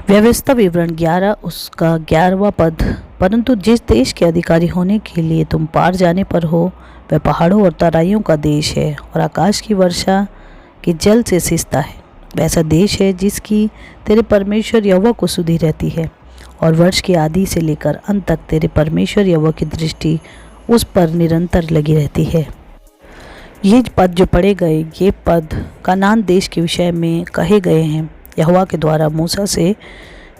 व्यवस्था विवरण 11 उसका 11वां पद। परंतु जिस देश के अधिकारी होने के लिए तुम पार जाने पर हो वह पहाड़ों और तराइयों का देश है और आकाश की वर्षा के जल से सिंचता है। वैसा देश है जिसकी तेरे परमेश्वर यहोवा को सुधि रहती है और वर्ष के आदि से लेकर अंत तक तेरे परमेश्वर यहोवा की दृष्टि उस पर निरंतर लगी रहती है। ये पद जो पढ़े गए, ये पद कनान देश के विषय में कहे गए हैं यहोवा के द्वारा मूसा से,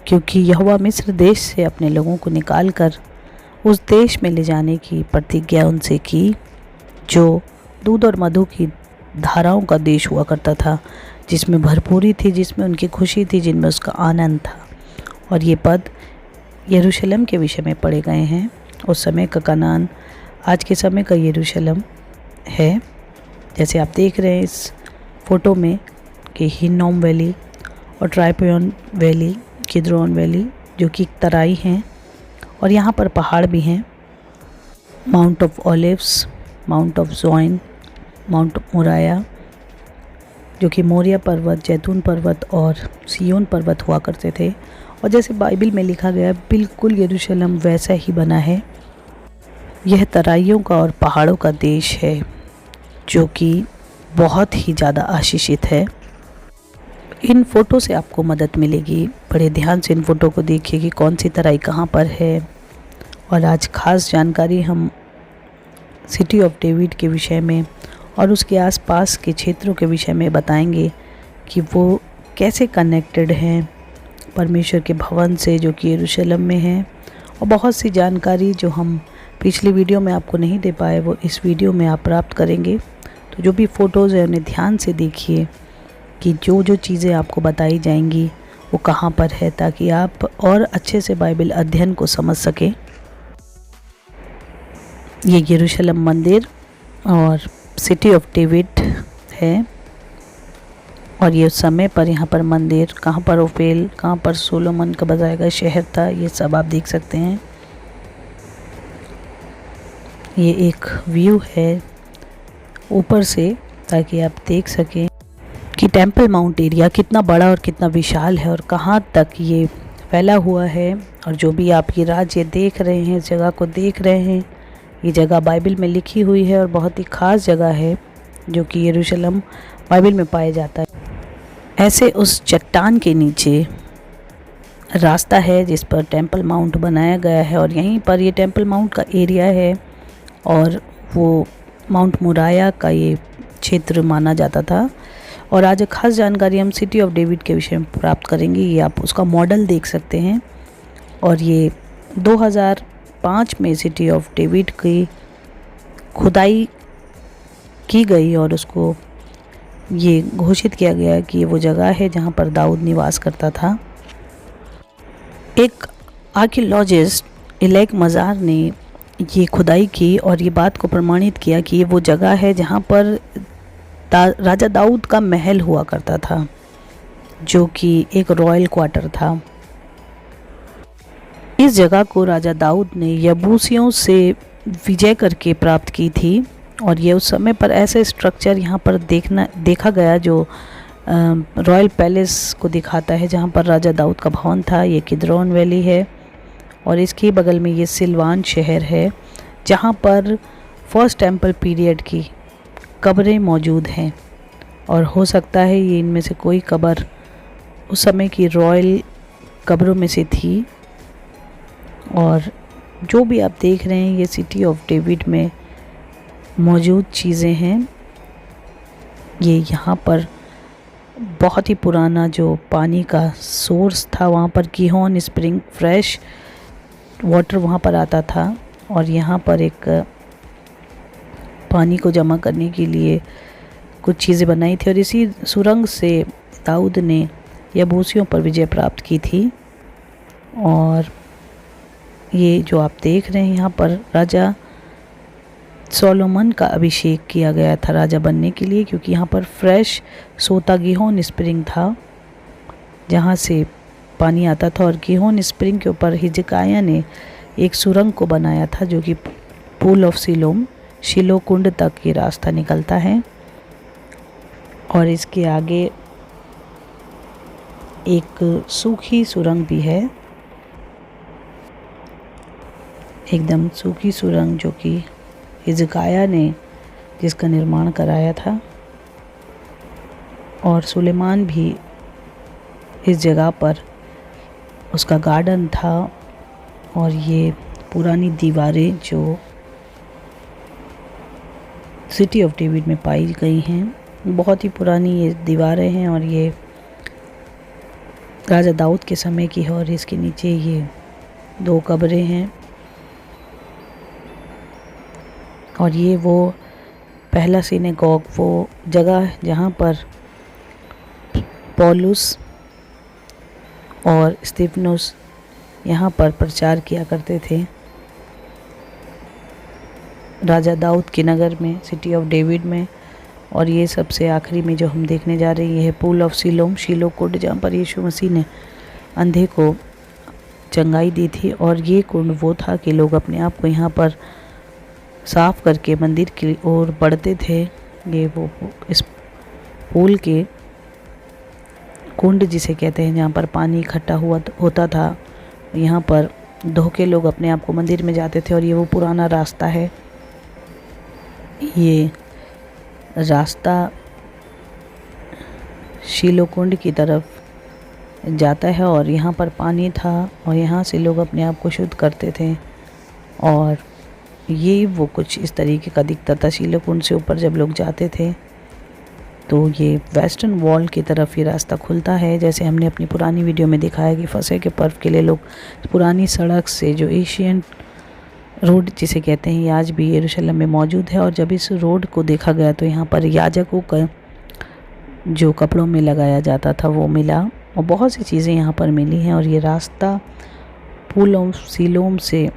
क्योंकि यहोवा मिस्र देश से अपने लोगों को निकालकर उस देश में ले जाने की प्रतिज्ञा उनसे की जो दूध और मधु की धाराओं का देश हुआ करता था, जिसमें भरपूरी थी, जिसमें उनकी खुशी थी, जिनमें उसका आनंद था। और ये पद यरूशलेम के विषय में पढ़े गए हैं। उस समय का कनान आज के समय का यरूशलेम है। जैसे आप देख रहे हैं इस फोटो में कि हिन्नोम वैली और ट्राइपोन वैली, किद्रोन वैली जो कि तराई हैं, और यहाँ पर पहाड़ भी हैं। Mount of Olives, Mount of Zion, Mount Moriah जो कि मोरिया पर्वत, जैतून पर्वत और सियोन पर्वत हुआ करते थे। और जैसे बाइबल में लिखा गया बिल्कुल यरूशलेम वैसा ही बना है। यह तराइयों का और पहाड़ों का देश है जो कि बहुत ही ज़्यादा आशीषित है। इन फ़ोटो से आपको मदद मिलेगी। बड़े ध्यान से इन फ़ोटो को देखिए कि कौन सी तराई कहाँ पर है। और आज ख़ास जानकारी हम सिटी ऑफ डेविड के विषय में और उसके आसपास के क्षेत्रों के विषय में बताएंगे कि वो कैसे कनेक्टेड हैं परमेश्वर के भवन से जो कि यरूशलेम में है। और बहुत सी जानकारी जो हम पिछली वीडियो में आपको नहीं दे पाए वो इस वीडियो में आप प्राप्त करेंगे। तो जो भी फ़ोटोज़ हैं उन्हें ध्यान से देखिए कि जो जो चीज़ें आपको बताई जाएंगी वो कहाँ पर है, ताकि आप और अच्छे से बाइबल अध्ययन को समझ सकें। ये यरूशलेम मंदिर और सिटी ऑफ डेविड है। और ये उस समय पर यहाँ पर मंदिर, कहाँ पर ओफेल, कहाँ पर सोलोमन का बसाया गया शहर था, ये सब आप देख सकते हैं। ये एक व्यू है ऊपर से, ताकि आप देख सकें कि टेंपल माउंट एरिया कितना बड़ा और कितना विशाल है और कहाँ तक ये फैला हुआ है। और जो भी आप ये राज्य देख रहे हैं, इस जगह को देख रहे हैं, ये जगह बाइबल में लिखी हुई है और बहुत ही ख़ास जगह है जो कि यरूशलेम बाइबल में पाया जाता है। ऐसे उस चट्टान के नीचे रास्ता है जिस पर टेंपल माउंट बनाया गया है और यहीं पर ये टेंपल माउंट का एरिया है और वो माउंट मोराया का ये क्षेत्र माना जाता था। और आज खास जानकारी हम सिटी ऑफ डेविड के विषय में प्राप्त करेंगे। ये आप उसका मॉडल देख सकते हैं। और ये 2005 में सिटी ऑफ डेविड की खुदाई की गई और उसको ये घोषित किया गया कि ये वो जगह है जहाँ पर दाऊद निवास करता था। एक आर्कियोलॉजिस्ट इलेक मज़ार ने ये खुदाई की और ये बात को प्रमाणित किया कि ये वो जगह है जहाँ पर राजा दाऊद का महल हुआ करता था जो कि एक रॉयल क्वार्टर था। इस जगह को राजा दाऊद ने यबूसियों से विजय करके प्राप्त की थी और ये उस समय पर ऐसे स्ट्रक्चर यहाँ पर देखा गया जो रॉयल पैलेस को दिखाता है, जहाँ पर राजा दाऊद का भवन था। ये किद्रोन वैली है और इसके बगल में ये सिलवान शहर है जहाँ पर फर्स्ट टेंपल पीरियड की कब्रें मौजूद हैं। और हो सकता है ये इनमें से कोई कब्र उस समय की रॉयल कब्रों में से थी। और जो भी आप देख रहे हैं ये सिटी ऑफ डेविड में मौजूद चीज़ें हैं। ये यहाँ पर बहुत ही पुराना जो पानी का सोर्स था, वहाँ पर गिहोन स्प्रिंग, फ्रेश वाटर वहाँ पर आता था और यहाँ पर एक पानी को जमा करने के लिए कुछ चीज़ें बनाई थी और इसी सुरंग से दाऊद ने यबूसियों पर विजय प्राप्त की थी। और ये जो आप देख रहे हैं यहाँ पर राजा सोलोमन का अभिषेक किया गया था राजा बनने के लिए, क्योंकि यहाँ पर फ्रेश सोता गिहोन स्प्रिंग था जहाँ से पानी आता था। और गिहोन स्प्रिंग के ऊपर हिजकिय्याह ने एक सुरंग को बनाया था जो कि पूल ऑफ सिलोम, शिलो कुंड तक ये रास्ता निकलता है। और इसके आगे एक सूखी सुरंग भी है, एकदम सूखी सुरंग, जो कि हिजकिय्याह ने जिसका निर्माण कराया था। और सुलेमान भी इस जगह पर उसका गार्डन था। और ये पुरानी दीवारें जो सिटी ऑफ डेविड में पाई गई हैं, बहुत ही पुरानी ये दीवारें हैं। और ये राजा दाऊद के समय की है। और इसके नीचे ये 2 कब्रें हैं। और ये वो पहला सिनेगॉग, वो जगह जहाँ पर पौलुस और स्तिफनुस यहाँ पर प्रचार किया करते थे, राजा दाऊद के नगर में, सिटी ऑफ डेविड में। और ये सबसे आखिरी में जो हम देखने जा रहे हैं, ये है पूल ऑफ सिलोम, शीलो कुंड, जहाँ पर यीशु मसीह ने अंधे को चंगाई दी थी। और ये कुंड वो था कि लोग अपने आप को यहाँ पर साफ करके मंदिर की ओर बढ़ते थे। ये वो इस पूल के कुंड जिसे कहते हैं, जहाँ पर पानी इकट्ठा होता था, यहाँ पर धो के लोग अपने आप को मंदिर में जाते थे। और ये वो पुराना रास्ता है, ये रास्ता शीलो कुंड की तरफ जाता है। और यहाँ पर पानी था और यहाँ से लोग अपने आप को शुद्ध करते थे। और ये वो कुछ इस तरीके का दिखता था। शीलो कुंड से ऊपर जब लोग जाते थे तो ये वेस्टर्न वॉल की तरफ ये रास्ता खुलता है। जैसे हमने अपनी पुरानी वीडियो में दिखाया कि फसह के पर्व के लिए लोग पुरानी सड़क से, जो एशियन रोड जिसे कहते हैं, ये आज भी यरूशलेम में मौजूद है। और जब इस रोड को देखा गया तो यहाँ पर याजकों का जो कपड़ों में लगाया जाता था वो मिला, और बहुत सी चीज़ें यहाँ पर मिली हैं। और ये रास्ता पूल ऑफ सिलोम से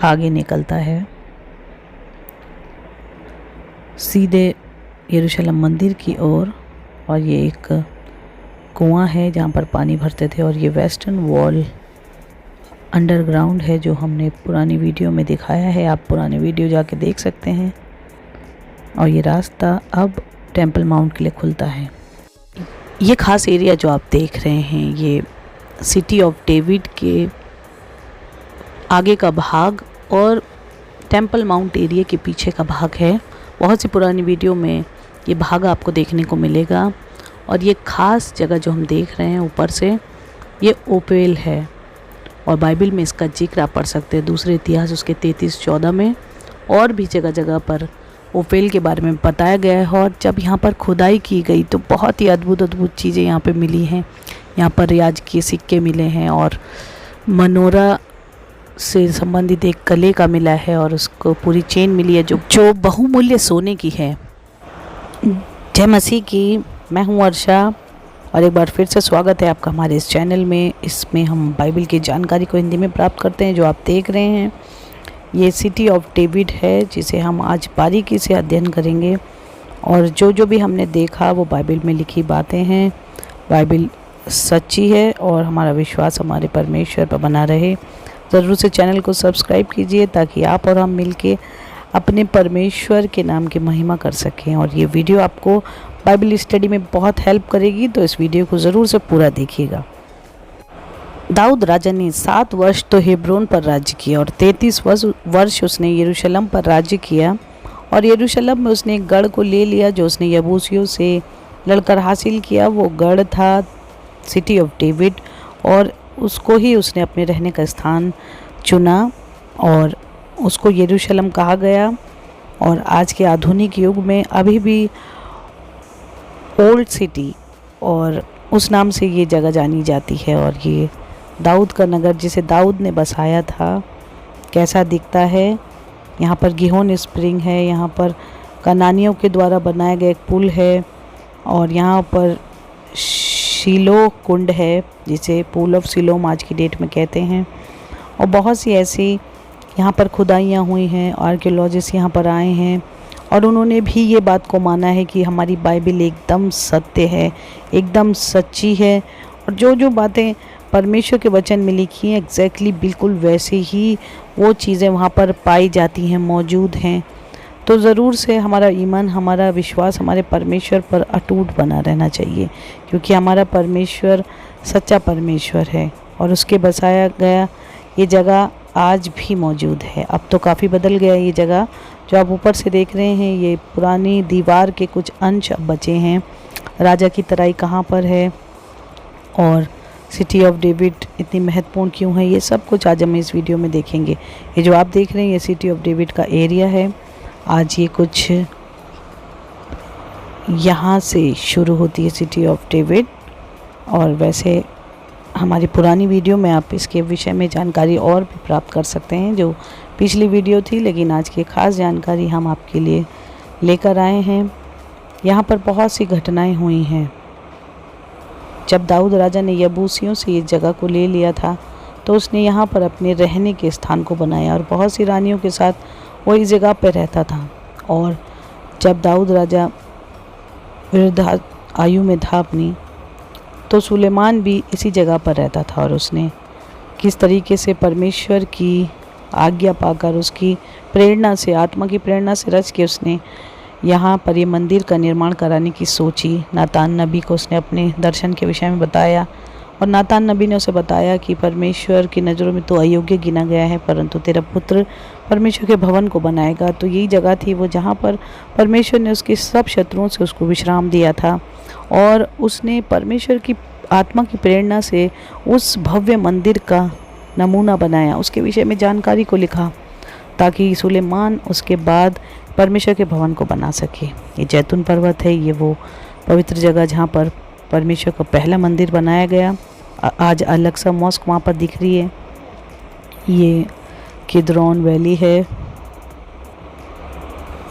आगे निकलता है सीधे यरूशलेम मंदिर की ओर। और ये एक कुआं है जहाँ पर पानी भरते थे। और ये वेस्टर्न वॉल अंडरग्राउंड है, जो हमने पुरानी वीडियो में दिखाया है, आप पुरानी वीडियो जाके देख सकते हैं। और ये रास्ता अब टेंपल माउंट के लिए खुलता है। ये ख़ास एरिया जो आप देख रहे हैं, ये सिटी ऑफ डेविड के आगे का भाग और टेंपल माउंट एरिया के पीछे का भाग है। बहुत सी पुरानी वीडियो में ये भाग आपको देखने को मिलेगा। और ये ख़ास जगह जो हम देख रहे हैं ऊपर से, ये ओपेल है। और बाइबल में इसका जिक्र आप पढ़ सकते हैं, दूसरे इतिहास उसके 33-14 में। और भी जगह जगह पर ओपेल के बारे में बताया गया है। और जब यहाँ पर खुदाई की गई तो बहुत ही अद्भुत चीज़ें यहाँ पे मिली हैं। यहाँ पर याजकीय सिक्के मिले हैं और मनोरा से संबंधित एक कले का मिला है, और उसको पूरी चेन मिली है जो बहुमूल्य सोने की है। जय मसीह की। मैं हूँ वर्षा, और एक बार फिर से स्वागत है आपका हमारे इस चैनल में। इसमें हम बाइबल की जानकारी को हिंदी में प्राप्त करते हैं। जो आप देख रहे हैं, ये सिटी ऑफ डेविड है, जिसे हम आज बारीकी से अध्ययन करेंगे। और जो भी हमने देखा वो बाइबल में लिखी बातें हैं। बाइबल सच्ची है और हमारा विश्वास हमारे परमेश्वर पर बना रहे। ज़रूर से चैनल को सब्सक्राइब कीजिए ताकि आप और हम मिलके अपने परमेश्वर के नाम की महिमा कर सकें। और ये वीडियो आपको बाइबल स्टडी में बहुत हेल्प करेगी, तो इस वीडियो को ज़रूर से पूरा देखिएगा। दाऊद राजा ने 7 वर्ष तो हेब्रोन पर राज्य किया और 33 वर्ष उसने यरूशलेम पर राज्य किया। और यरूशलेम में उसने एक गढ़ को ले लिया जो उसने यबूसियों से लड़कर हासिल किया। वो गढ़ था सिटी ऑफ डेविड, और उसको ही उसने अपने रहने का स्थान चुना और उसको यरूशलेम कहा गया। और आज के आधुनिक युग में अभी भी ओल्ड सिटी और उस नाम से ये जगह जानी जाती है। और ये दाऊद का नगर जिसे दाऊद ने बसाया था, कैसा दिखता है। यहाँ पर गिहोन स्प्रिंग है, यहाँ पर कनानियों के द्वारा बनाया गया एक पुल है, और यहाँ पर शीलो कुंड है जिसे पूल ऑफ सिलोम आज की डेट में कहते हैं। और बहुत सी ऐसी यहाँ पर खुदाइयाँ हुई हैं, आर्कियोलॉजिस्ट यहाँ पर आए हैं और उन्होंने भी ये बात को माना है कि हमारी बाइबल एकदम सत्य है, एकदम सच्ची है। और जो बातें परमेश्वर के वचन में लिखी हैं एग्जैक्टली बिल्कुल वैसे ही वो चीज़ें वहाँ पर पाई जाती हैं, मौजूद हैं। तो ज़रूर से हमारा ईमान, हमारा विश्वास हमारे परमेश्वर पर अटूट बना रहना चाहिए, क्योंकि हमारा परमेश्वर सच्चा परमेश्वर है और उसके बसाया गया ये जगह आज भी मौजूद है। अब तो काफ़ी बदल गया ये जगह। जो आप ऊपर से देख रहे हैं ये पुरानी दीवार के कुछ अंश अब बचे हैं। राजा की तराई कहाँ पर है और सिटी ऑफ डेविड इतनी महत्वपूर्ण क्यों है, ये सब कुछ आज हम इस वीडियो में देखेंगे। ये जो आप देख रहे हैं ये सिटी ऑफ डेविड का एरिया है। आज ये कुछ यहाँ से शुरू होती है सिटी ऑफ डेविड, और वैसे हमारी पुरानी वीडियो में आप इसके विषय में जानकारी और भी प्राप्त कर सकते हैं, जो पिछली वीडियो थी, लेकिन आज की खास जानकारी हम आपके लिए लेकर आए हैं। यहाँ पर बहुत सी घटनाएं हुई हैं। जब दाऊद राजा ने यबूसियों से इस जगह को ले लिया था तो उसने यहाँ पर अपने रहने के स्थान को बनाया और बहुत सी रानियों के साथ वो इस जगह पर रहता था। और जब दाऊद राजा वृद्ध आयु में था अपनी, तो सुलेमान भी इसी जगह पर रहता था और उसने किस तरीके से परमेश्वर की आज्ञा पाकर, उसकी प्रेरणा से, आत्मा की प्रेरणा से रच के उसने यहाँ पर ये मंदिर का निर्माण कराने की सोची। नातान नबी को उसने अपने दर्शन के विषय में बताया और नातान नबी ने उसे बताया कि परमेश्वर की नज़रों में तो अयोग्य गिना गया है, परंतु तेरा पुत्र परमेश्वर के भवन को बनाएगा। तो यही जगह थी वो जहाँ पर परमेश्वर ने उसके सब शत्रुओं से उसको विश्राम दिया था और उसने परमेश्वर की आत्मा की प्रेरणा से उस भव्य मंदिर का नमूना बनाया, उसके विषय में जानकारी को लिखा, ताकि सुलेमान उसके बाद परमेश्वर के भवन को बना सके। ये जैतून पर्वत है, ये वो पवित्र जगह जहाँ पर परमेश्वर का पहला मंदिर बनाया गया। आज अलग सा मॉस्क वहाँ पर दिख रही है। ये किद्रोन वैली है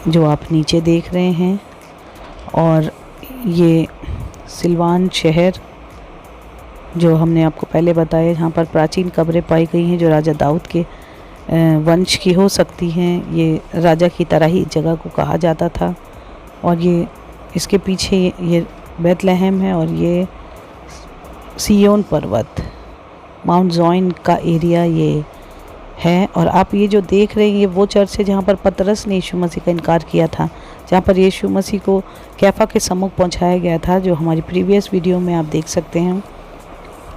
जो आप नीचे देख रहे हैं, और ये सिलवान शहर जो हमने आपको पहले बताया, जहाँ पर प्राचीन कब्रें पाई गई हैं जो राजा दाऊद के वंश की हो सकती हैं। ये राजा की तरह ही जगह को कहा जाता था। और ये इसके पीछे ये बेथलेहम है और ये सियोन पर्वत, माउंट ज़ॉइन का एरिया ये है। और आप ये जो देख रहे हैं ये वो चर्च है जहाँ पर पतरस ने यीशु मसीह का इनकार किया था, जहाँ पर यीशु मसीह को कैफा के सम्मुख पहुँचाया गया था, जो हमारी प्रीवियस वीडियो में आप देख सकते हैं।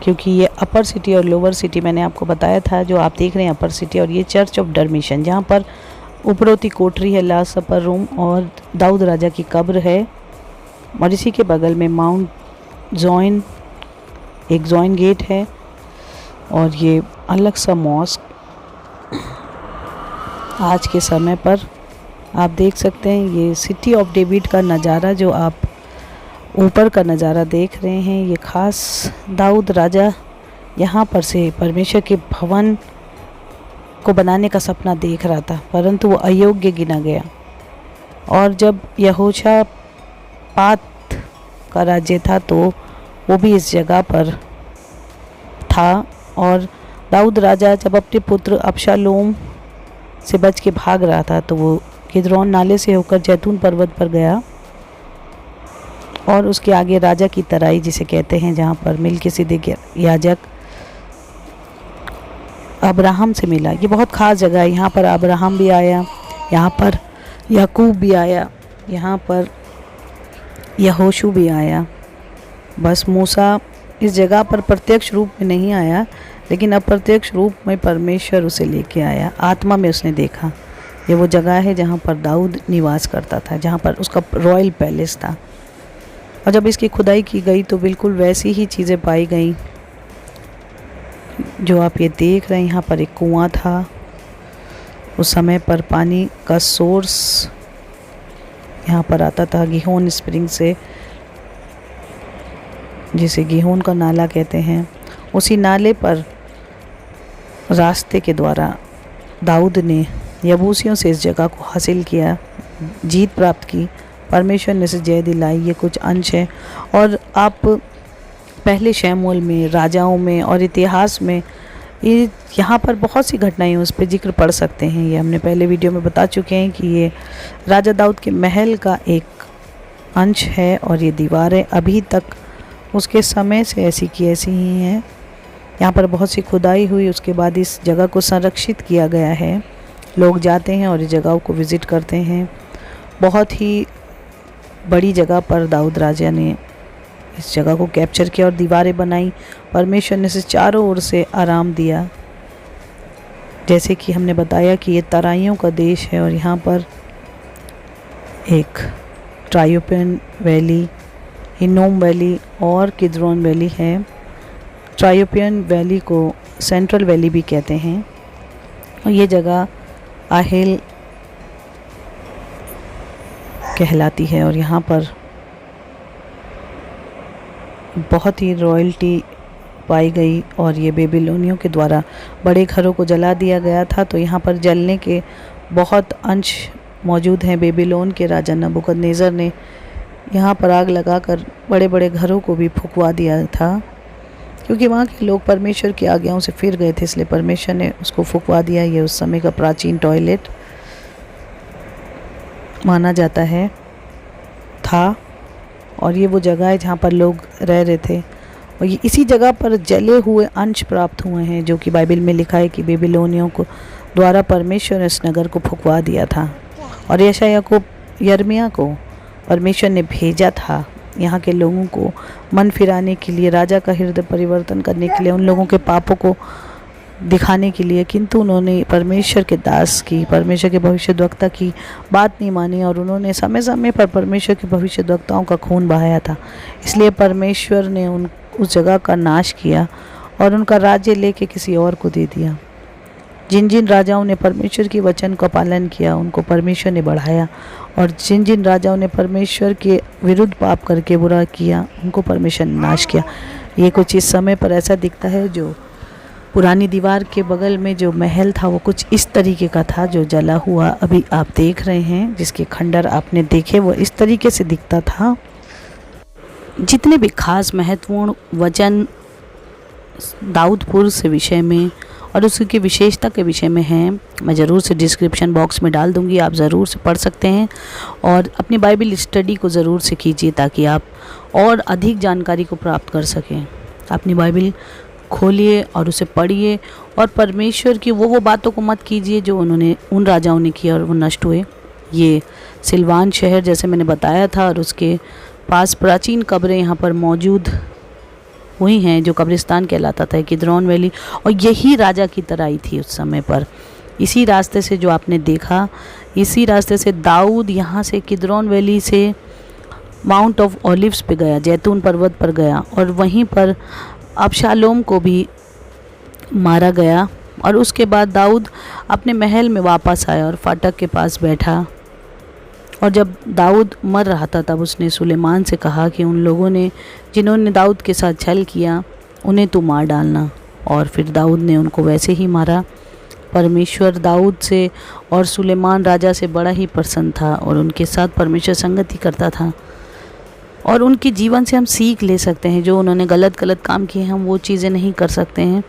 क्योंकि ये अपर सिटी और लोअर सिटी मैंने आपको बताया था, जो आप देख रहे हैं अपर सिटी, और ये चर्च ऑफ डरमिशन जहाँ पर उपरोती कोठरी है, लास्ट सपर रूम, और दाऊद राजा की कब्र है। और इसी के बगल में माउंट ज़ॉइन, एक ज़ॉइन गेट है, और ये अलग सा मॉस्क आज के समय पर आप देख सकते हैं। ये सिटी ऑफ डेविड का नज़ारा जो आप ऊपर का नज़ारा देख रहे हैं, ये ख़ास दाऊद राजा यहाँ पर से परमेश्वर के भवन को बनाने का सपना देख रहा था, परंतु वो अयोग्य गिना गया। और जब यहोशापात का राज्य था तो वो भी इस जगह पर था। और दाऊद राजा जब अपने पुत्र अबशालोम से बच के भाग रहा था तो वो किद्रोन नाले से होकर जैतून पर्वत पर गया, और उसके आगे राजा की तराई जिसे कहते हैं, जहाँ पर मिल्किसिदक याजक अब्राहम से मिला। ये बहुत ख़ास जगह है। यहाँ पर अब्राहम भी आया, यहाँ पर याकूब भी आया, यहाँ पर यहोशू भी आया। बस मूसा इस जगह पर प्रत्यक्ष रूप में नहीं आया, लेकिन अप्रत्यक्ष रूप में परमेश्वर उसे लेके आया, आत्मा में उसने देखा। ये वो जगह है जहाँ पर दाऊद निवास करता था, जहाँ पर उसका रॉयल पैलेस था। और जब इसकी खुदाई की गई तो बिल्कुल वैसी ही चीज़ें पाई गई जो आप ये देख रहे हैं। यहाँ पर एक कुआं था, उस समय पर पानी का सोर्स यहाँ पर आता था गिहोन स्प्रिंग से, जिसे गिहोन का नाला कहते हैं। उसी नाले पर रास्ते के द्वारा दाऊद ने यबूसियों से इस जगह को हासिल किया, जीत प्राप्त की, परमेश्वर ने इसे जय दिलाई। ये कुछ अंश है। और आप पहले शमूएल में, राजाओं में और इतिहास में ये यहाँ पर बहुत सी घटनाएं उस पर जिक्र पढ़ सकते हैं। ये हमने पहले वीडियो में बता चुके हैं कि ये राजा दाऊद के महल का एक अंश है और ये दीवारें अभी तक उसके समय से ऐसी की ऐसी ही हैं। यहाँ पर बहुत सी खुदाई हुई, उसके बाद इस जगह को संरक्षित किया गया है। लोग जाते हैं और इस जगहों को विज़िट करते हैं। बहुत ही बड़ी जगह पर दाऊद राजा ने इस जगह को कैप्चर किया और दीवारें बनाई। परमेश्वर ने इसे चारों ओर से आराम दिया। जैसे कि हमने बताया कि ये तराइयों का देश है और यहाँ पर एक ट्रायोपियन वैली, हिन्नोम वैली और किद्रोन वैली है। ट्रायोपियन वैली को सेंट्रल वैली भी कहते हैं और ये जगह आहेल कहलाती है और यहाँ पर बहुत ही रॉयल्टी पाई गई और ये बेबीलोनियों के द्वारा बड़े घरों को जला दिया गया था। तो यहाँ पर जलने के बहुत अंश मौजूद हैं। बेबीलोन के राजा नबूकदनेस्सर ने यहाँ पर आग लगाकर बड़े बड़े घरों को भी फुकवा दिया था, क्योंकि वहाँ के लोग परमेश्वर की आज्ञाओं से फिर गए थे, इसलिए परमेश्वर ने उसको फुकवा दिया। ये उस समय का प्राचीन टॉयलेट माना जाता है था और ये वो जगह है जहाँ पर लोग रह रहे थे और ये इसी जगह पर जले हुए अंश प्राप्त हुए हैं, जो कि बाइबल में लिखा है कि बेबीलोनियों को द्वारा परमेश्वर ने इस नगर को फुकवा दिया था। और यशायाह को, यिर्मयाह को परमेश्वर ने भेजा था यहाँ के लोगों को मन फिराने के लिए, राजा का हृदय परिवर्तन करने के लिए, उन लोगों के पापों को दिखाने के लिए, किंतु उन्होंने परमेश्वर के दास की, परमेश्वर के भविष्यद्वक्ता की बात नहीं मानी और उन्होंने समय समय पर परमेश्वर के भविष्यद्वक्ताओं का खून बहाया था। इसलिए परमेश्वर ने उस जगह का नाश किया और उनका राज्य लेके किसी और को दे दिया। जिन जिन राजाओं ने परमेश्वर की वचन का पालन किया उनको परमेश्वर ने बढ़ाया और जिन जिन राजाओं ने परमेश्वर के विरुद्ध पाप करके बुरा किया उनको परमेश्वर ने नाश किया। ये कुछ इस समय पर ऐसा दिखता है। जो पुरानी दीवार के बगल में जो महल था वो कुछ इस तरीके का था, जो जला हुआ अभी आप देख रहे हैं, जिसके खंडर आपने देखे वो इस तरीके से दिखता था। जितने भी खास महत्वपूर्ण वचन दाऊदपुर से विषय में और उसकी विशेषता के विषय में हैं, मैं ज़रूर से डिस्क्रिप्शन बॉक्स में डाल दूंगी, आप ज़रूर से पढ़ सकते हैं और अपनी बाइबल स्टडी को ज़रूर से कीजिए ताकि आप और अधिक जानकारी को प्राप्त कर सकें। अपनी बाइबल खोलिए और उसे पढ़िए और परमेश्वर की वो बातों को मत कीजिए जो उन्होंने उन राजाओं ने किया और वो नष्ट हुए। ये सिलवान शहर जैसे मैंने बताया था और उसके पास प्राचीन कब्रें यहाँ पर मौजूद हुई हैं, जो कब्रिस्तान कहलाता था, किद्रोन वैली, और यही राजा की तराई थी उस समय पर। इसी रास्ते से जो आपने देखा, इसी रास्ते से दाऊद यहाँ से किद्रोन वैली से माउंट ऑफ ओलिव्स पे गया, जैतून पर्वत पर गया और वहीं पर अबशालोम को भी मारा गया और उसके बाद दाऊद अपने महल में वापस आया और फाटक के पास बैठा। और जब दाऊद मर रहा था तब उसने सुलेमान से कहा कि उन लोगों ने जिन्होंने दाऊद के साथ छल किया उन्हें तू मार डालना, और फिर दाऊद ने उनको वैसे ही मारा। परमेश्वर दाऊद से और सुलेमान राजा से बड़ा ही प्रसन्न था और उनके साथ परमेश्वर संगति करता था और उनके जीवन से हम सीख ले सकते हैं। जो उन्होंने गलत काम किए हम वो चीज़ें नहीं कर सकते हैं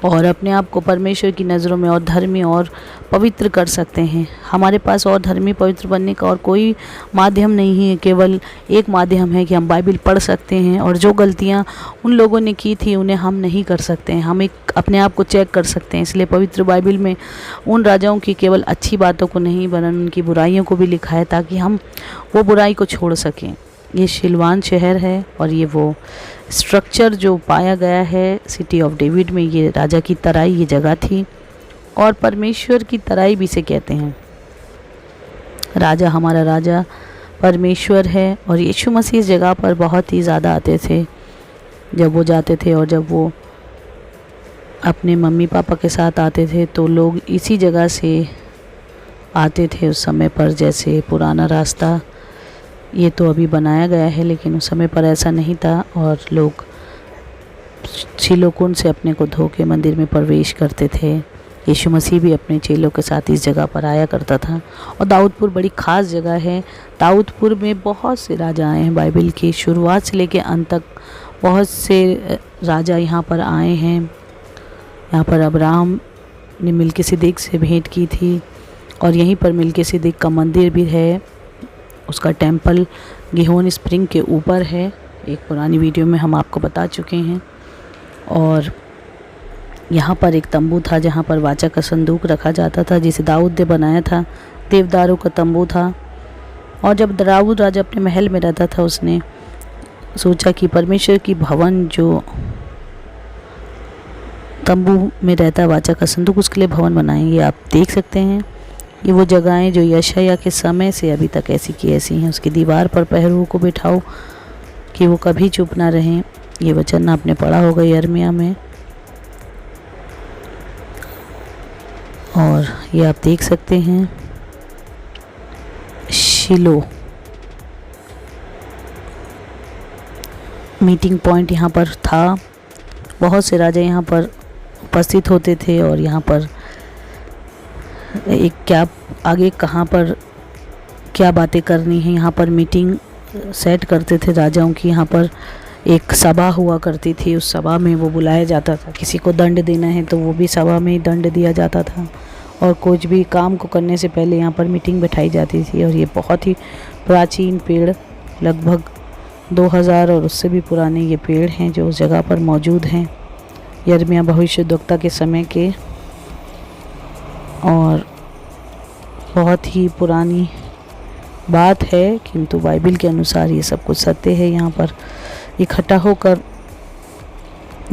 और अपने आप को परमेश्वर की नज़रों में और धर्मी और पवित्र कर सकते हैं। हमारे पास और धर्मी पवित्र बनने का और कोई माध्यम नहीं है, केवल एक माध्यम है कि हम बाइबल पढ़ सकते हैं और जो गलतियां उन लोगों ने की थी उन्हें हम नहीं कर सकते हैं। हम एक अपने आप को चेक कर सकते हैं। इसलिए पवित्र बाइबल में उन राजाओं की केवल अच्छी बातों को नहीं वरन उनकी बुराइयों को भी लिखा है ताकि हम वो बुराई को छोड़ सकें। ये सिलवान शहर है और ये वो स्ट्रक्चर जो पाया गया है सिटी ऑफ डेविड में, ये राजा की तराई ये जगह थी और परमेश्वर की तराई भी इसे कहते हैं। राजा, हमारा राजा परमेश्वर है और यीशु मसीह इस जगह पर बहुत ही ज़्यादा आते थे जब वो जाते थे, और जब वो अपने मम्मी पापा के साथ आते थे तो लोग इसी जगह से आते थे उस समय पर। जैसे पुराना रास्ता ये तो अभी बनाया गया है लेकिन उस समय पर ऐसा नहीं था और लोग शीलोकुंड से अपने को धो के मंदिर में प्रवेश करते थे। यीशु मसीह भी अपने चेलों के साथ इस जगह पर आया करता था और दाऊदपुर बड़ी ख़ास जगह है। दाऊदपुर में बहुत से राजा आए हैं, बाइबल की शुरुआत से लेकर अंत तक बहुत से राजा यहाँ पर आए हैं। यहाँ पर अब्राहम ने मिल्किसिदक से भेंट की थी और यहीं पर मिल्किसिदक का मंदिर भी है। उसका टेंपल गिहोन स्प्रिंग के ऊपर है, एक पुरानी वीडियो में हम आपको बता चुके हैं। और यहाँ पर एक तंबू था जहाँ पर वाचा का संदूक रखा जाता था जिसे दाऊद ने बनाया था। देवदारों का तंबू था और जब दाऊद राजा अपने महल में रहता था, उसने सोचा कि परमेश्वर की भवन जो तंबू में रहता वाचा का संदूक, उसके लिए भवन बनाएंगे। आप देख सकते हैं ये वो जगहें जो यशायाह के समय से अभी तक ऐसी की ऐसी हैं। उसकी दीवार पर पहरुओं को बिठाओ कि वो कभी चुप ना रहें। ये वचन आपने पढ़ा होगा यिर्मयाह में। और ये आप देख सकते हैं शिलो मीटिंग पॉइंट यहाँ पर था। बहुत से राजा यहाँ पर उपस्थित होते थे और यहाँ पर एक क्या आगे कहाँ पर क्या बातें करनी है, यहाँ पर मीटिंग सेट करते थे राजाओं की। यहाँ पर एक सभा हुआ करती थी, उस सभा में वो बुलाया जाता था। किसी को दंड देना है तो वो भी सभा में ही दंड दिया जाता था, और कुछ भी काम को करने से पहले यहाँ पर मीटिंग बैठाई जाती थी। और ये बहुत ही प्राचीन पेड़, लगभग 2000 और उससे भी पुराने ये पेड़ हैं जो उस जगह पर मौजूद हैं, यिर्मयाह भविष्यद्वक्ता के समय के। और बहुत ही पुरानी बात है, किंतु बाइबल के अनुसार ये सब कुछ सत्य है। यहाँ पर इकट्ठा होकर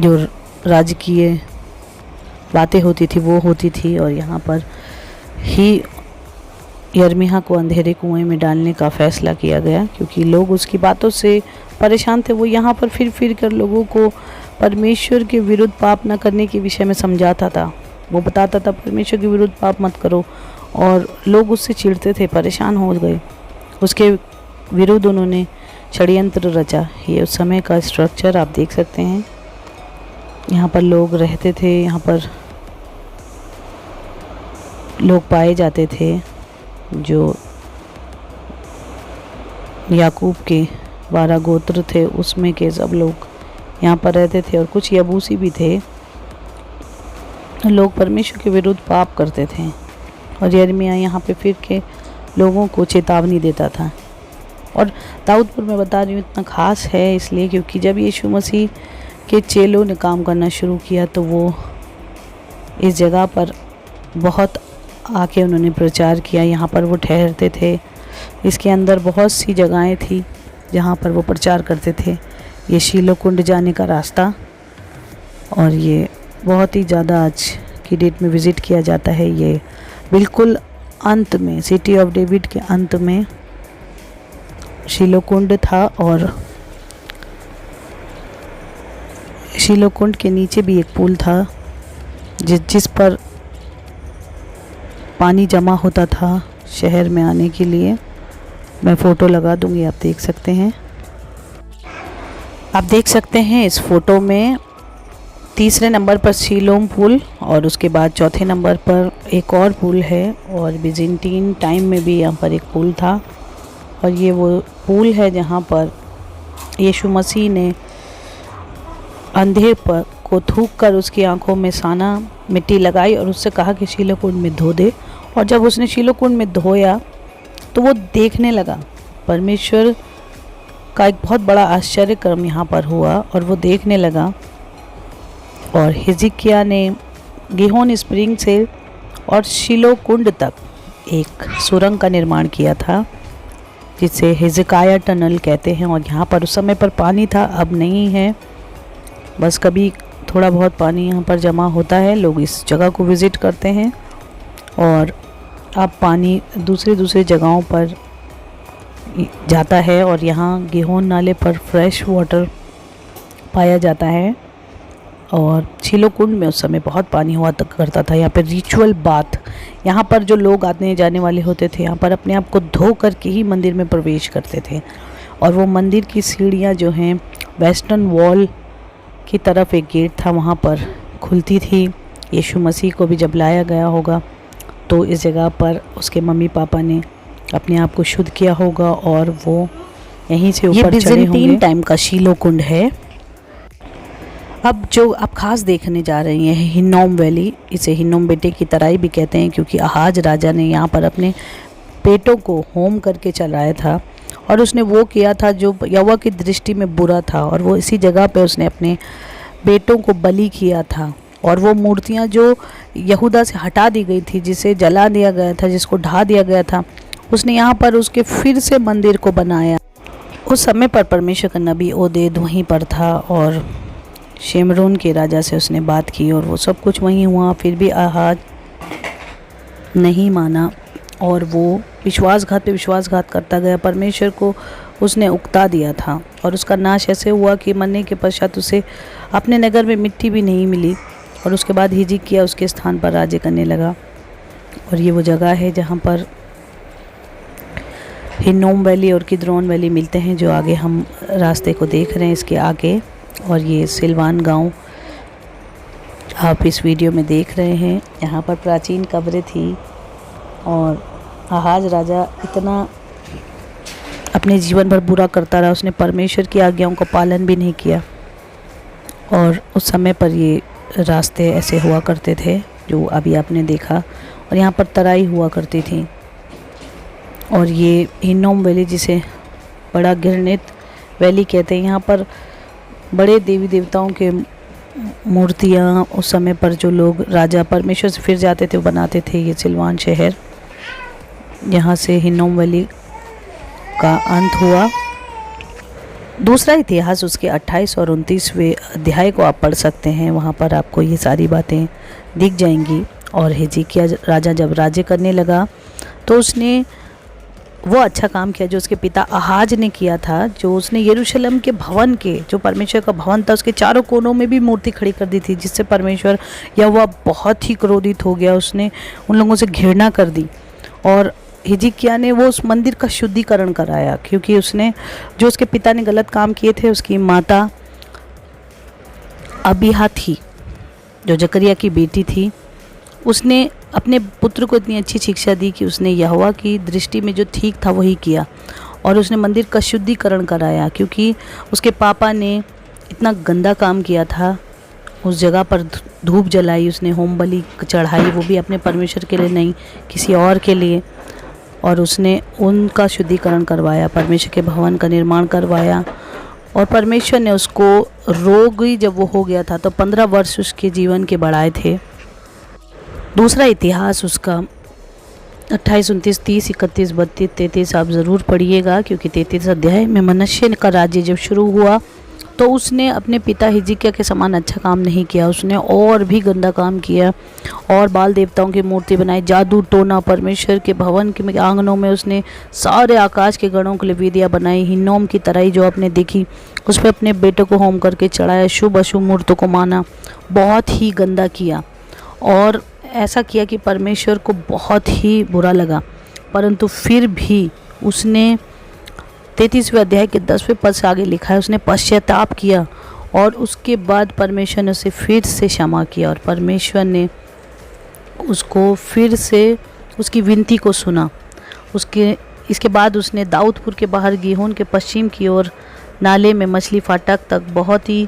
जो राजकीय बातें होती थी वो होती थी, और यहाँ पर ही यिर्मयाह को अंधेरे कुएं में डालने का फैसला किया गया, क्योंकि लोग उसकी बातों से परेशान थे। वो यहाँ पर फिर कर लोगों को परमेश्वर के विरुद्ध पाप न करने के विषय में समझाता था। वो बताता था परमेश्वर के विरुद्ध पाप मत करो, और लोग उससे चिढ़ते थे, परेशान हो गए। उसके विरुद्ध उन्होंने षड्यंत्र रचा। ये उस समय का स्ट्रक्चर आप देख सकते हैं। यहाँ पर लोग रहते थे, यहाँ पर लोग पाए जाते थे जो याकूब के 12 गोत्र थे, उसमें के सब लोग यहाँ पर रहते थे। और कुछ यबूसी भी थे। लोग परमेश्वर के विरुद्ध पाप करते थे, और यिर्मयाह यहाँ पे फिर के लोगों को चेतावनी देता था। और दाऊदपुर में बता रही हूँ इतना ख़ास है इसलिए क्योंकि जब यीशु मसीह के चेलों ने काम करना शुरू किया तो वो इस जगह पर बहुत आके उन्होंने प्रचार किया। यहाँ पर वो ठहरते थे। इसके अंदर बहुत सी जगहें थी जहाँ पर वो प्रचार करते थे। ये शीलो कुंड जाने का रास्ता, और ये बहुत ही ज़्यादा आज की डेट में विज़िट किया जाता है। ये बिल्कुल अंत में, सिटी ऑफ डेविड के अंत में शीलो कुंड था, और शीलो कुंड के नीचे भी एक पुल था जिस पर पानी जमा होता था शहर में आने के लिए। मैं फ़ोटो लगा दूंगी, आप देख सकते हैं। आप देख सकते हैं इस फ़ोटो में तीसरे नंबर पर शीलोम पुल, और उसके बाद चौथे नंबर पर एक और पुल है। और बिजेंटीन टाइम में भी यहाँ पर एक पुल था, और ये वो पुल है जहाँ पर यीशु मसीह ने अंधे पर को थूक कर उसकी आंखों में साना मिट्टी लगाई और उससे कहा कि शीलो कुंड में धो दे। और जब उसने शीलो कुंड में धोया तो वो देखने लगा। परमेश्वर का एक बहुत बड़ा आश्चर्य कर्म यहाँ पर हुआ, और वो देखने लगा। और हिजकिय्याह ने गीहोन स्प्रिंग से और शीलो कुंड तक एक सुरंग का निर्माण किया था जिसे हिजकिय्याह टनल कहते हैं। और यहाँ पर उस समय पर पानी था, अब नहीं है, बस कभी थोड़ा बहुत पानी यहाँ पर जमा होता है। लोग इस जगह को विज़िट करते हैं, और अब पानी दूसरी जगहों पर जाता है। और यहाँ गीहोन नाले पर फ्रेश वाटर पाया जाता है। और शीलो कुंड में उस समय बहुत पानी हुआ करता था। यहाँ पर रिचुअल बाथ, यहाँ पर जो लोग आने जाने वाले होते थे यहाँ पर अपने आप को धो करके ही मंदिर में प्रवेश करते थे। और वो मंदिर की सीढ़ियाँ जो हैं वेस्टर्न वॉल की तरफ एक गेट था, वहाँ पर खुलती थी। यीशु मसीह को भी जब लाया गया होगा तो इस जगह पर उसके मम्मी पापा ने अपने आप को शुद्ध किया होगा, और वो यहीं से ऊपर चढ़े होंगे। 3 टाइम का शीलो कुंड है। अब जो आप खास देखने जा रही हैं हिन्नोम वैली, इसे हिन्नोम बेटे की तराई भी कहते हैं, क्योंकि आहाज राजा ने यहाँ पर अपने बेटों को होम करके चलाया था, और उसने वो किया था जो यहोवा की दृष्टि में बुरा था। और वो इसी जगह पे उसने अपने बेटों को बलि किया था। और वो मूर्तियाँ जो यहूदा से हटा दी गई थी, जिसे जला दिया गया था, जिसको ढा दिया गया था, उसने यहाँ पर उसके फिर से मंदिर को बनाया। उस समय पर परमेश्वर का नबी ओदेद वहीं पर था और शेमरोन के राजा से उसने बात की और वो सब कुछ वहीं हुआ। फिर भी आहाज नहीं माना और वो विश्वासघात पे विश्वासघात करता गया। परमेश्वर को उसने उकता दिया था और उसका नाश ऐसे हुआ कि मरने के पश्चात उसे अपने नगर में मिट्टी भी नहीं मिली। और उसके बाद हिजकिय्याह उसके स्थान पर राज्य करने लगा। और ये वो जगह है जहाँ पर हिन्नोम वैली और किद्रोन वैली मिलते हैं, जो आगे हम रास्ते को देख रहे हैं इसके आगे। और ये सिलवान गांव आप इस वीडियो में देख रहे हैं। यहाँ पर प्राचीन कब्रें थी और आहाज राजा इतना अपने जीवन भर बुरा करता रहा, उसने परमेश्वर की आज्ञाओं का पालन भी नहीं किया। और उस समय पर ये रास्ते ऐसे हुआ करते थे जो अभी आपने देखा, और यहाँ पर तराई हुआ करती थी। और ये हिन्नोम वैली, जिसे बड़ा घृणित वैली कहते हैं, यहाँ पर बड़े देवी देवताओं के मूर्तियाँ उस समय पर जो लोग राजा परमेश्वर से फिर जाते थे वो बनाते थे। ये सिलवान शहर, यहाँ से हिन्नोम वैली का अंत हुआ। दूसरा इतिहास उसके 28 और 29वें अध्याय को आप पढ़ सकते हैं, वहाँ पर आपको ये सारी बातें दिख जाएंगी। और हिजकिय्याह राजा जब राज्य करने लगा तो उसने वो अच्छा काम किया जो उसके पिता आहाज ने किया था। जो उसने यरूशलेम के भवन के, जो परमेश्वर का भवन था, उसके चारों कोनों में भी मूर्ति खड़ी कर दी थी, जिससे परमेश्वर यहोवा बहुत ही क्रोधित हो गया। उसने उन लोगों से घृणा कर दी और हिजकिय्याह ने वो उस मंदिर का शुद्धिकरण कराया, क्योंकि उसने जो उसके पिता ने गलत काम किए थे, उसकी माता अबीहा थी जो जकरिया की बेटी थी, उसने अपने पुत्र को इतनी अच्छी शिक्षा दी कि उसने यहोवा की दृष्टि में जो ठीक था वही किया और उसने मंदिर का शुद्धिकरण कराया। क्योंकि उसके पापा ने इतना गंदा काम किया था, उस जगह पर धूप जलाई, उसने होम बलि चढ़ाई, वो भी अपने परमेश्वर के लिए नहीं, किसी और के लिए। और उसने उनका शुद्धिकरण करवाया, परमेश्वर के भवन का निर्माण करवाया। और परमेश्वर ने उसको रोगी जब वो हो गया था तो 15 वर्ष उसके जीवन के बढ़ाए थे। दूसरा इतिहास उसका 28, 29, 30, 31, 32, 33 आप ज़रूर पढ़िएगा, क्योंकि 33 अध्याय में मनश्शे का राज्य जब शुरू हुआ तो उसने अपने पिता हिजकिय्याह के समान अच्छा काम नहीं किया। उसने और भी गंदा काम किया और बाल देवताओं की मूर्ति बनाई, जादू टोना। परमेश्वर के भवन के आंगनों में उसने सारे आकाश के गणों के लिए वेदियाँ बनाई। हिन्नोम की तराई जो आपने देखी, उस पर अपने बेटे को होम करके चढ़ाया, शुभ अशुभ मूर्तों को माना, बहुत ही गंदा किया। और ऐसा किया कि परमेश्वर को बहुत ही बुरा लगा। परंतु फिर भी उसने 33वें अध्याय के 10वें पद से आगे लिखा है, उसने पश्चाताप किया और उसके बाद परमेश्वर ने उसे फिर से क्षमा किया और परमेश्वर ने उसको फिर से उसकी विनती को सुना। इसके बाद उसने दाऊदपुर के बाहर गीहोन के पश्चिम की ओर नाले में मछली फाटक तक बहुत ही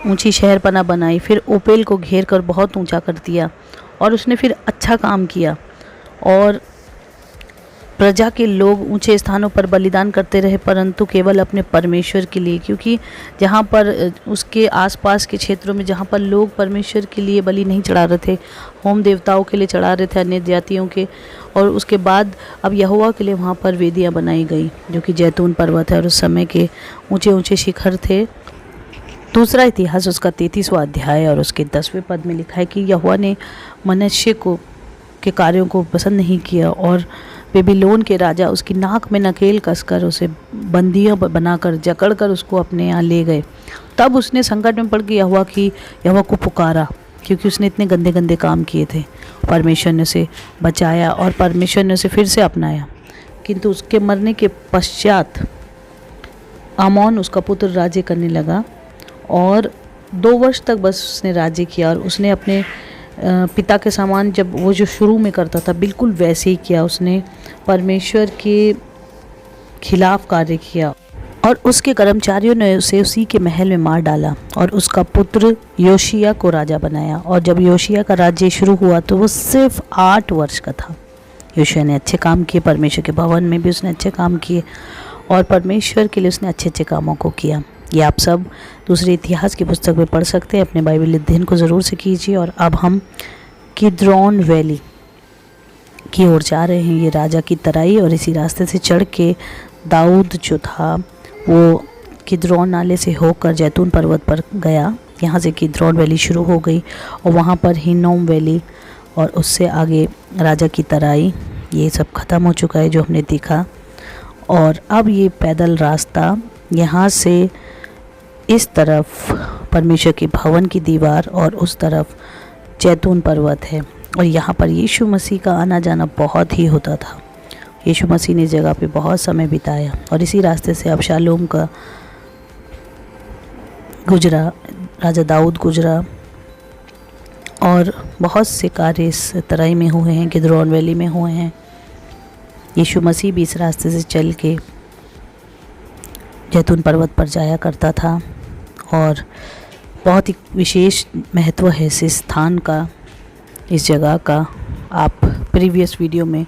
ऊंची शहरपना बनाई। फिर ओपेल को घेर कर बहुत ऊंचा कर दिया और उसने फिर अच्छा काम किया। और प्रजा के लोग ऊंचे स्थानों पर बलिदान करते रहे, परंतु केवल अपने परमेश्वर के लिए, क्योंकि जहाँ पर उसके आसपास के क्षेत्रों में जहाँ पर लोग परमेश्वर के लिए बलि नहीं चढ़ा रहे थे, होम देवताओं के लिए चढ़ा रहे थे, अन्य जातियों के। और उसके बाद अब यहोवा के लिए वहाँ पर वेदियाँ बनाई गई, जो कि जैतून पर्वत है और उस समय के ऊंचे ऊंचे शिखर थे। दूसरा इतिहास उसका 33वां अध्याय और उसके 10वें पद में लिखा है कि यहोवा ने मनश्शे के कार्यों को पसंद नहीं किया और बेबीलोन के राजा उसकी नाक में नकेल कसकर उसे बंदियां बनाकर जकड़कर उसको अपने यहाँ ले गए। तब उसने संकट में पड़ के यहोवा को पुकारा, क्योंकि उसने इतने गंदे गंदे काम किए थे। परमेश्वर ने उसे बचाया और परमेश्वर ने उसे फिर से अपनाया। किंतु उसके मरने के पश्चात आमोन उसका पुत्र राज्य करने लगा और 2 वर्ष तक बस उसने राज्य किया। और उसने अपने पिता के समान, जब वो जो शुरू में करता था, बिल्कुल वैसे ही किया। उसने परमेश्वर के खिलाफ कार्य किया और उसके कर्मचारियों ने उसे उसी के महल में मार डाला और उसका पुत्र योशिय्याह को राजा बनाया। और जब योशिय्याह का राज्य शुरू हुआ तो वो सिर्फ 8 वर्ष का था। योशिय्याह ने अच्छे काम किए, परमेश्वर के भवन में भी उसने अच्छे काम किए और परमेश्वर के लिए उसने अच्छे अच्छे कामों को किया। ये आप सब दूसरे इतिहास की पुस्तक में पढ़ सकते हैं। अपने बाइबल अध्ययन को ज़रूर से कीजिए। और अब हम किद्रोन वैली की ओर जा रहे हैं, ये राजा की तराई। और इसी रास्ते से चढ़ के दाऊद जो था वो किद्रोन नाले से होकर जैतून पर्वत पर गया। यहाँ से किद्रोन वैली शुरू हो गई और वहाँ पर हिन्नोम वैली और उससे आगे राजा की तराई, ये सब ख़त्म हो चुका है जो हमने देखा। और अब ये पैदल रास्ता यहाँ से इस तरफ परमेश्वर के भवन की दीवार और उस तरफ जैतून पर्वत है। और यहाँ पर यीशु मसीह का आना जाना बहुत ही होता था। यीशु मसीह ने जगह पे बहुत समय बिताया और इसी रास्ते से अबशालोम का गुजरा, राजा दाऊद गुजरा और बहुत से कार्य इस तराई में हुए हैं, किद्रोन वैली में हुए हैं। यीशु मसीह भी इस रास्ते से चल के जैतून पर्वत पर जाया करता था और बहुत ही विशेष महत्व है इस स्थान का, इस जगह का। आप प्रीवियस वीडियो में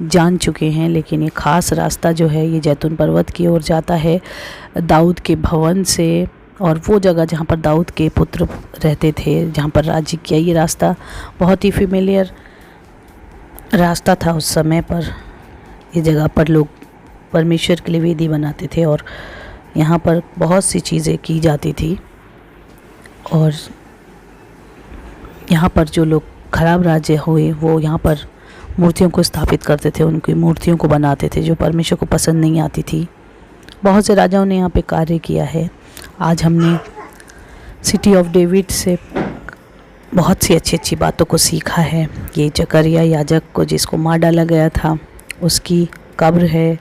जान चुके हैं, लेकिन ये ख़ास रास्ता जो है ये जैतून पर्वत की ओर जाता है दाऊद के भवन से, और वो जगह जहाँ पर दाऊद के पुत्र रहते थे, जहाँ पर राज्य किया। ये रास्ता बहुत ही फेमिलियर रास्ता था उस समय पर। इस जगह पर लोग परमेश्वर के लिए वेदी बनाते थे और यहाँ पर बहुत सी चीज़ें की जाती थी। और यहाँ पर जो लोग खराब राज्य हुए वो यहाँ पर मूर्तियों को स्थापित करते थे, उनकी मूर्तियों को बनाते थे जो परमेश्वर को पसंद नहीं आती थी। बहुत से राजाओं ने यहाँ पे कार्य किया है। आज हमने सिटी ऑफ डेविड से बहुत सी अच्छी अच्छी बातों को सीखा है। ये जकरिया याजक को जिसको मार डाला गया था उसकी कब्र है,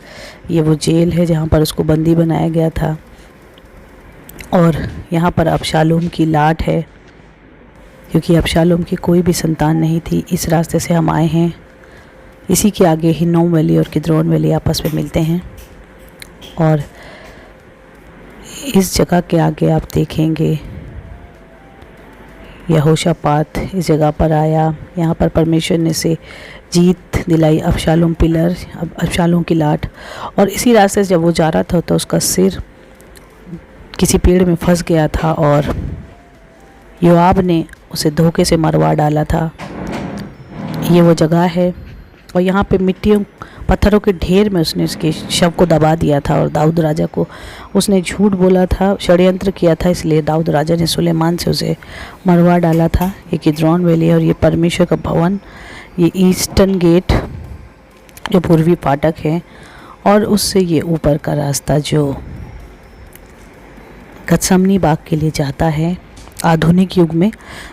ये वो जेल है जहाँ पर उसको बंदी बनाया गया था। और यहाँ पर अबशालोम की लाट है, क्योंकि अबशालोम की कोई भी संतान नहीं थी। इस रास्ते से हम आए हैं। इसी के आगे हिन्नोम वैली और किद्रोन वैली आपस में मिलते हैं। और इस जगह के आगे आप देखेंगे यहोशापात इस जगह पर आया। यहाँ पर परमेश्वर ने से जीत दिलाई अबशालोम पिलर, अबशालोम की लाट। और इसी रास्ते से जब वो जा रहा था तो उसका सिर किसी पेड़ में फंस गया था और योआब ने उसे धोखे से मरवा डाला था। ये वो जगह है। और यहाँ पे मिट्टियों पत्थरों के ढेर में उसने उसके शव को दबा दिया था। और दाऊद राजा को उसने झूठ बोला था, षड्यंत्र किया था, इसलिए दाऊद राजा ने सुलेमान से उसे मरवा डाला था। ये किद्रोन वैली और ये परमेश्वर का भवन, ये ईस्टर्न गेट जो पूर्वी फाटक है, और उससे ये ऊपर का रास्ता जो गत्समनी बाग के लिए जाता है आधुनिक युग में।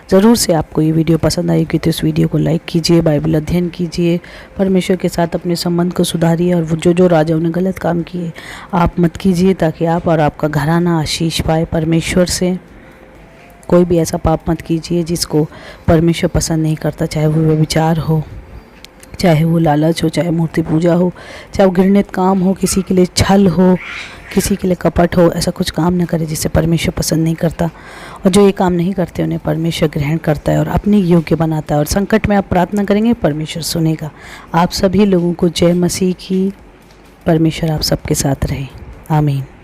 ज़रूर से आपको ये वीडियो पसंद आएगी तो इस वीडियो को लाइक कीजिए, बाइबल अध्ययन कीजिए, परमेश्वर के साथ अपने संबंध को सुधारिए। और वो जो राजाओं ने गलत काम किए आप मत कीजिए, ताकि आप और आपका घराना आशीष पाए परमेश्वर से। कोई भी ऐसा पाप मत कीजिए जिसको परमेश्वर पसंद नहीं करता, चाहे वो व्यभिचार हो, चाहे वो लालच हो, चाहे मूर्ति पूजा हो, चाहे वो घृणित काम हो, किसी के लिए छल हो, किसी के लिए कपट हो। ऐसा कुछ काम न करें जिससे परमेश्वर पसंद नहीं करता। और जो ये काम नहीं करते उन्हें परमेश्वर ग्रहण करता है और अपने योग्य बनाता है। और संकट में आप प्रार्थना करेंगे, परमेश्वर सुनेगा। आप सभी लोगों को जय मसीह की। परमेश्वर आप सबके साथ रहे। आमीन।